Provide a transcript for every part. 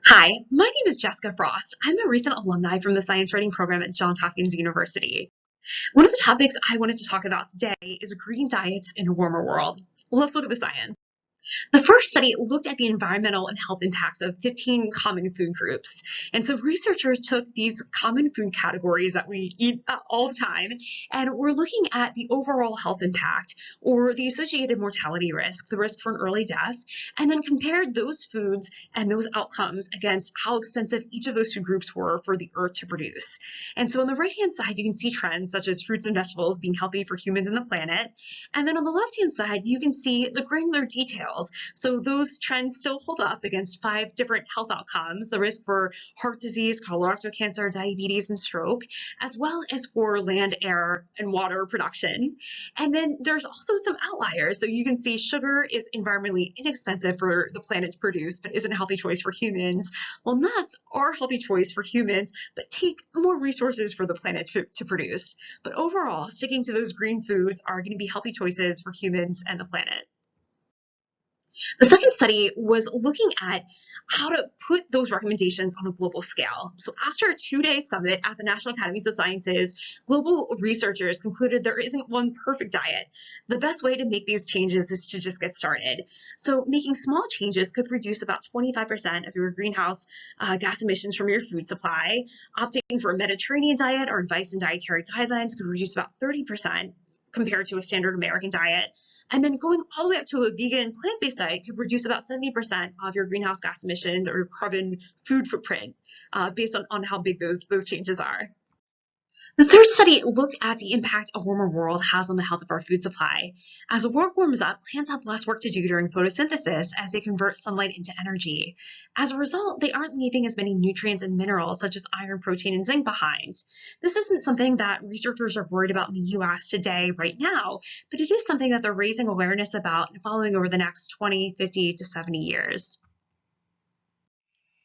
Hi, my name is Jessica Frost. I'm a recent alumni from the science writing program at Johns Hopkins University. One of the topics I wanted to talk about today is green diets in a warmer world. Let's look at the science. The first study looked at the environmental and health impacts of 15 common food groups. And so researchers took these common food categories that we eat all the time, and we're looking at the overall health impact or the associated mortality risk, the risk for an early death, and then compared those foods and those outcomes against how expensive each of those food groups were for the earth to produce. And so on the right-hand side, you can see trends such as fruits and vegetables being healthy for humans and the planet. And then on the left-hand side, you can see the granular details. So those trends still hold up against 5 different health outcomes: the risk for heart disease, colorectal cancer, diabetes, and stroke, as well as for land, air, and water production. And then there's also some outliers. So you can see sugar is environmentally inexpensive for the planet to produce, but isn't a healthy choice for humans. Well, nuts are a healthy choice for humans, but take more resources for the planet to produce. But overall, sticking to those green foods are going to be healthy choices for humans and the planet. The second study was looking at how to put those recommendations on a global scale. So after a 2-day summit at the National Academies of Sciences, global researchers concluded there isn't one perfect diet. The best way to make these changes is to just get started. So making small changes could reduce about 25% of your greenhouse gas emissions from your food supply. Opting for a Mediterranean diet or advice and dietary guidelines could reduce about 30% compared to a standard American diet. And then going all the way up to a vegan plant-based diet could reduce about 70% of your greenhouse gas emissions or carbon food footprint based on how big those changes are. The third study looked at the impact a warmer world has on the health of our food supply. As the world warms up, plants have less work to do during photosynthesis as they convert sunlight into energy. As a result, they aren't leaving as many nutrients and minerals such as iron, protein, and zinc behind. This isn't something that researchers are worried about in the US today, right now, but it is something that they're raising awareness about and following over the next 20, 50 to 70 years.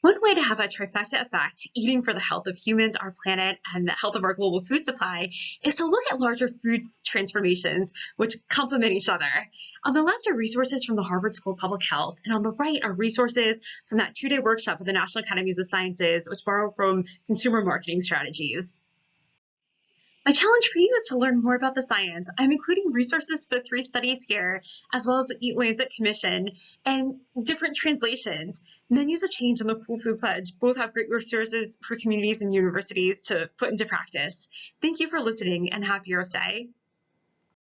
One way to have a trifecta effect, eating for the health of humans, our planet, and the health of our global food supply, is to look at larger food transformations which complement each other. On the left are resources from the Harvard School of Public Health, and on the right are resources from that 2-day workshop at the National Academies of Sciences, which borrow from consumer marketing strategies. My challenge for you is to learn more about the science. I'm including resources to the 3 studies here, as well as the Eat Lancet Commission, and different translations. Menus of Change and the Cool Food Pledge both have great resources for communities and universities to put into practice. Thank you for listening, and happy Earth Day.